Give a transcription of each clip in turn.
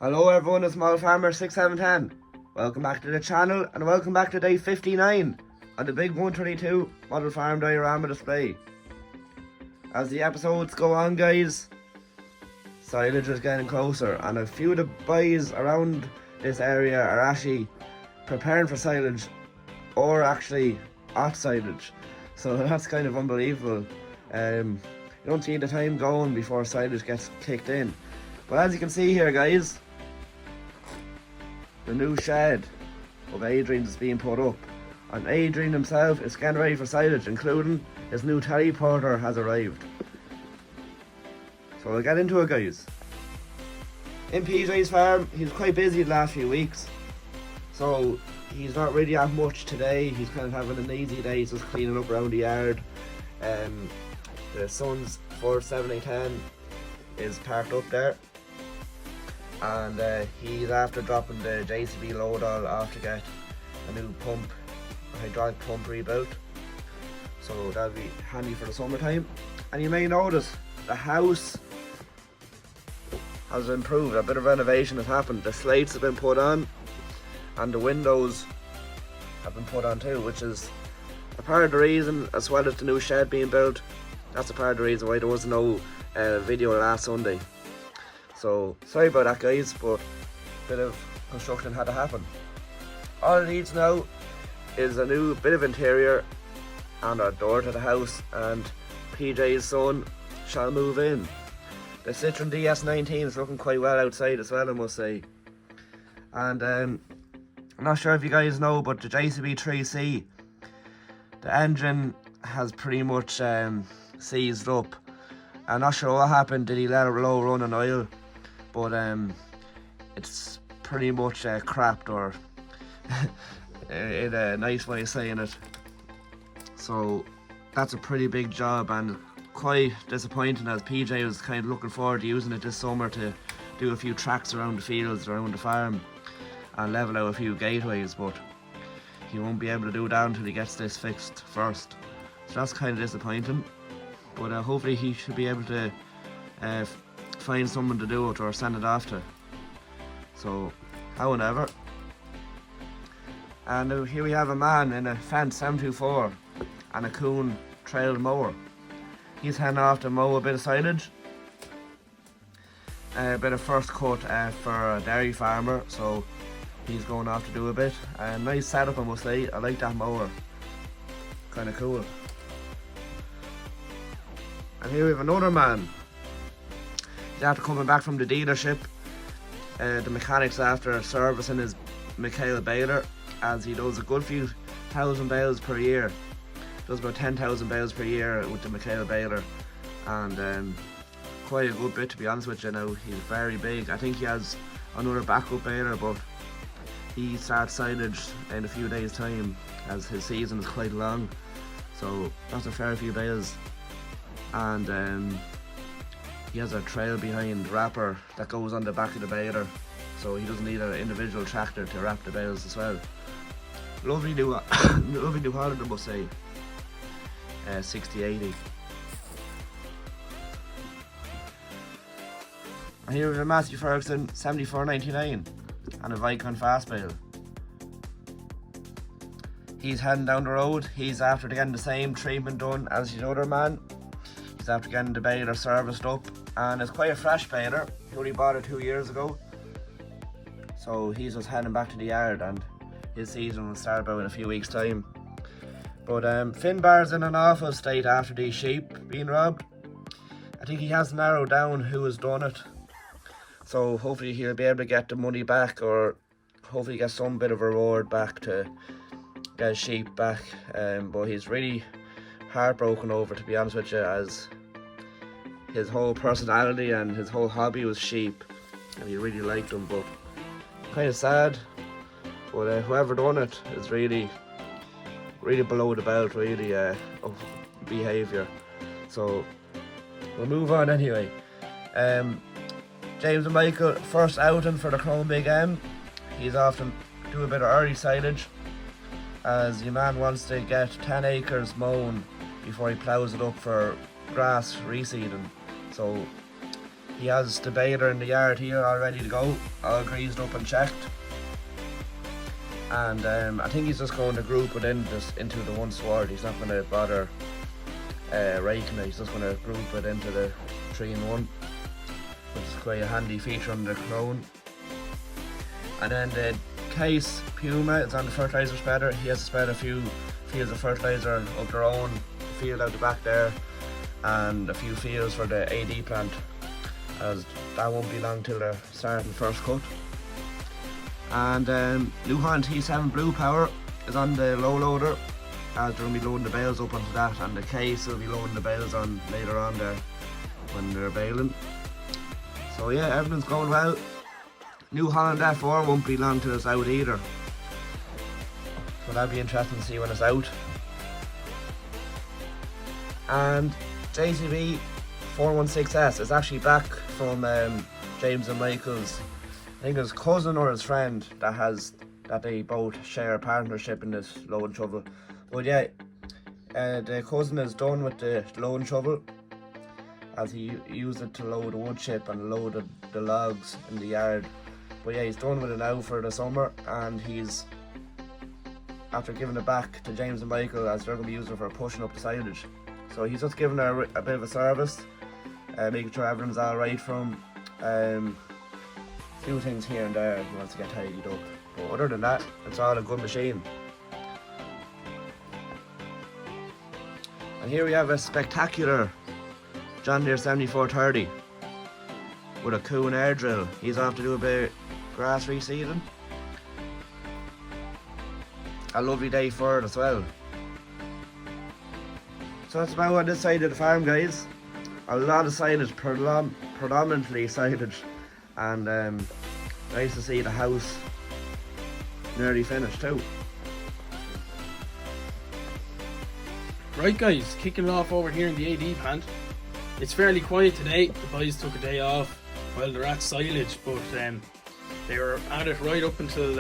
Hello everyone, it's Small Farmer 6710. Welcome back to the channel and welcome back to day 59 on the big 122 model farm diorama display. As the episodes go on, guys, silage is getting closer and a few of the boys around this area are actually preparing for silage or actually at silage, so that's kind of unbelievable. You don't see the time going before silage gets kicked in. But as you can see here, guys, the new shed of Adrian's is being put up, and Adrian himself is getting ready for silage, including his new teleporter has arrived. So we'll get into it, guys. In PJ's farm, he's quite busy the last few weeks, so he's not really at much today. He's kind of having an easy day. He's just cleaning up around the yard. The son's Ford 7810 is parked up there, and he's after dropping the JCB load all off to get a new pump, a hydraulic pump rebuilt, so that'll be handy for the summertime. And you may notice the house has improved, a bit of renovation has happened. The slates have been put on and the windows have been put on too, which is a part of the reason, as well as the new shed being built. That's a part of the reason why there was no video last Sunday. So sorry about that, guys, but a bit of construction had to happen. All it needs now is a new bit of interior and a door to the house, and PJ's son shall move in. The Citroen DS19 is looking quite well outside as well, I must say. And I'm not sure if you guys know, but the JCB 3C, the engine has pretty much seized up. I'm not sure what happened. Did he let it low run on oil? But it's pretty much crapped, or in a nice way of saying it. So that's a pretty big job and quite disappointing, as PJ was kind of looking forward to using it this summer to do a few tracks around the fields, around the farm, and level out a few gateways, but he won't be able to do that until he gets this fixed first. So that's kind of disappointing, but hopefully he should be able to find someone to do it or send it off to. So however, and here we have a man in a Fendt 724 and a Kuhn trail mower. He's heading off to mow a bit of silage, a bit of first cut for a dairy farmer, so he's going off to do a bit. Nice setup, I must say. I like that mower, kind of cool. And here we have another man. He's after coming back from the dealership. The mechanic's after servicing his Mikhail baler, as he does a good few thousand bales per year. Does about 10,000 bales per year with the Mikhail baler, and quite a good bit, to be honest with you. Now he's very big. I think he has another backup baler, but he starts silage in a few days time, as his season is quite long, so that's a fair few bales. And he has a trail behind wrapper that goes on the back of the baler, so he doesn't need an individual tractor to wrap the bales as well. Lovely new lovely new Holland, I must say. 6080. And here we have a Massey Ferguson 7499 and a Vicon fast bale. He's heading down the road. He's after getting the same treatment done as his other man. He's after getting the baler serviced up, and it's quite a fresh baler. He only bought it 2 years ago, so he's just heading back to the yard, and his season will start about in a few weeks time. But Finbar's in an awful state after these sheep being robbed. I think he has narrowed down who has done it, so hopefully he'll be able to get the money back, or hopefully get some bit of a reward back to get his sheep back. But he's really heartbroken over, to be honest with you, as his whole personality and his whole hobby was sheep, and he really liked them. But kind of sad. But whoever done it is really below the belt, really, of behaviour. So we'll move on anyway. James and Michael, first outing for the Chrome Big M. He's off to do a bit of early silage, as your man wants to get 10 acres mown before he ploughs it up for grass reseeding. So He has the baler in the yard here all ready to go, all greased up and checked. And I think he's just going to group it into the one sward. He's not going to bother raking it, he's just going to group it into the 3-in-1, which is quite a handy feature on the clone. And then the case Puma is on the fertiliser spreader. He has to spread a few fields of fertiliser up their own field out the back there, and a few fields for the AD plant, as that won't be long till they're starting first cut. And New Holland T7 Blue Power is on the low loader, as they'll be loading the bales up onto that, and the case will be loading the bales on later on there when they're baling. So yeah, everything's going well. New Holland F4 won't be long till it's out either, so that'll be interesting to see when it's out. And JCB 416S is actually back from James and Michael's, I think his cousin or his friend that they both share a partnership in this load shovel. But yeah, the cousin is done with the load shovel, as he used it to load the wood chip and loaded the logs in the yard. But yeah, he's done with it now for the summer, and he's after giving it back to James and Michael, as they're going to be using it for pushing up the silage. So he's just giving her a bit of a service, making sure everything's alright from a few things here and there he wants to get tidied up. But other than that, it's all a good machine. And here we have a spectacular John Deere 7430 with a coon air drill. He's off to do a bit of grass reseeding. A lovely day for it as well. So that's about on this side of the farm, guys. A lot of silage, predominantly silage, and nice to see the house nearly finished too. Right guys, kicking it off over here in the AD plant. It's fairly quiet today. The boys took a day off while they're at silage, but they were at it right up until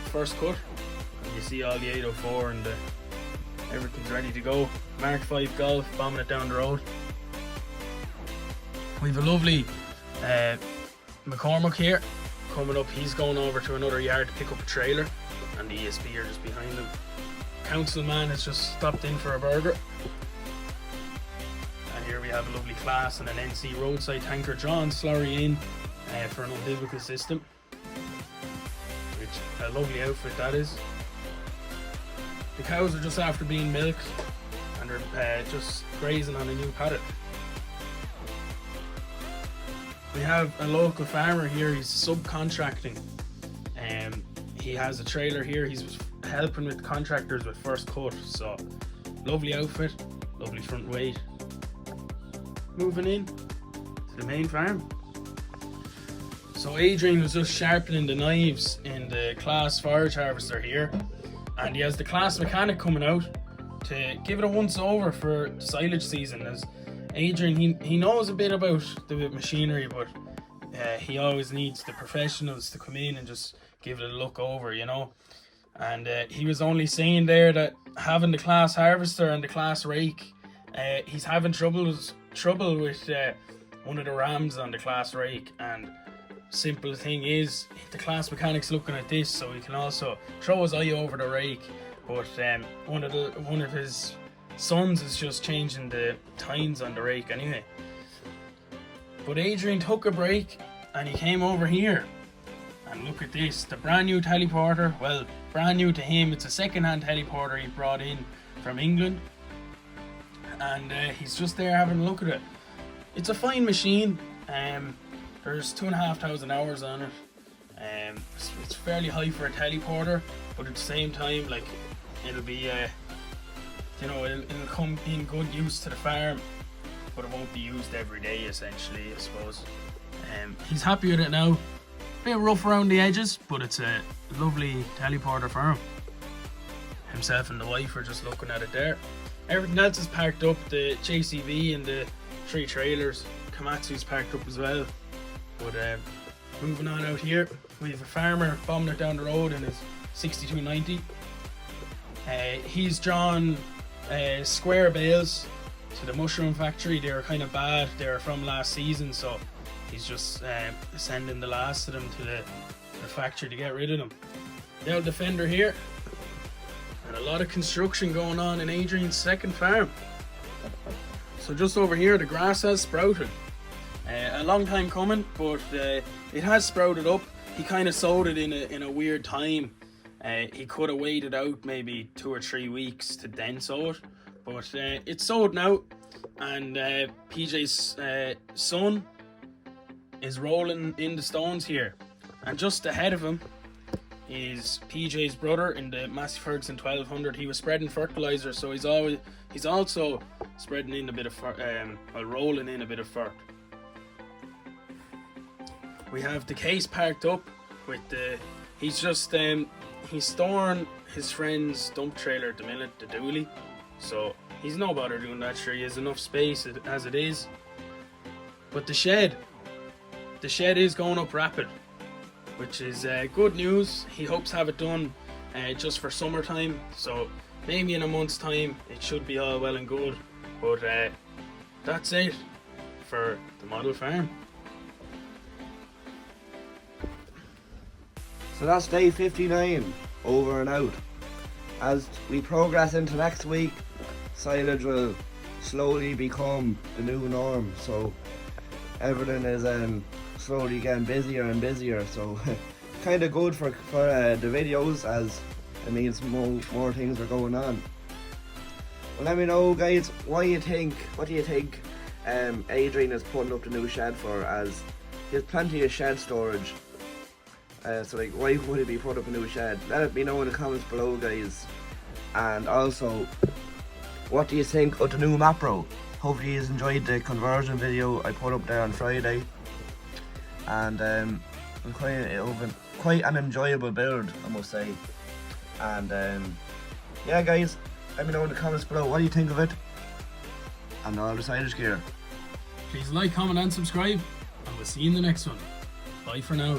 first cut. And you see all the 804 and everything's ready to go. Mark 5 Golf bombing it down the road. We've a lovely McCormick here coming up. He's going over to another yard to pick up a trailer, and the ESP are just behind him. Councilman has just stopped in for a burger. And here we have a lovely class and an NC roadside tanker drawn slurry in for an umbilical system, which a lovely outfit that is. The cows are just after being milked, and they're just grazing on a new paddock. We have a local farmer here. He's subcontracting. He has a trailer here. He's helping with contractors with first cut. So lovely outfit, lovely front weight. Moving in to the main farm. So Adrian was just sharpening the knives in the class forage harvester here, and he has the class mechanic coming out to give it a once over for the silage season. As Adrian, he knows a bit about the machinery, but he always needs the professionals to come in and just give it a look over, you know. And he was only saying there that having the class harvester and the class rake, he's having trouble with one of the rams on the class rake, and simple thing is the class mechanic's looking at this so he can also throw his eye over the rake. But one of his sons is just changing the tines on the rake anyway. But Adrian took a break and he came over here, and look at this, the brand new teleporter. Well, brand new to him, it's a second-hand teleporter he brought in from England, and he's just there having a look at it. It's a fine machine. There's 2,500 hours on it. It's fairly high for a teleporter, but at the same time, like, it'll be it'll come in good use to the farm, but it won't be used every day essentially, I suppose. He's happy with it now. Bit rough around the edges, but it's a lovely teleporter for him. Himself and the wife are just looking at it there. Everything else is parked up. The JCB and the 3 trailers. Komatsu's parked up as well. But moving on out here, we have a farmer bombing it down the road in his 6290. He's drawn square bales to the mushroom factory. They were kind of bad. They were from last season, so he's just sending the last of them to the factory to get rid of them. The old Defender here, and a lot of construction going on in Adrian's second farm. So just over here the grass has sprouted. A long time coming, but it has sprouted up. He kind of sowed it in a weird time. He could have waited out maybe 2 or 3 weeks to then sow it, but it's sowed now, and PJ's son is rolling in the stones here, and just ahead of him is PJ's brother in the Massey Ferguson 1200. He was spreading fertilizer, so he's also spreading in a bit of rolling in a bit of fert. We have the case parked up with he's just he's storing his friend's dump trailer at the minute, the dually, so he's no bother doing that. Sure, he has enough space as it is. But the shed is going up rapid, which is good news. He hopes to have it done just for summertime, so maybe in a month's time it should be all well and good. But that's it for the model farm. So that's day 59, over and out. As we progress into next week, silage will slowly become the new norm, so everything is slowly getting busier and busier, so kind of good for the videos, as it means more things are going on. Well, let me know, guys, what do you think Adrian is putting up the new shed for, as he has plenty of shed storage. So like, why would he be put up a new shed? Let me know in the comments below, guys. And also, what do you think of the new Matbro? Hopefully you enjoyed the conversion video I put up there on Friday. And quite an enjoyable build, I must say. And yeah, guys, let me know in the comments below, what do you think of it and all the silage gear. Please like, comment and subscribe, and we'll see you in the next one. Bye for now.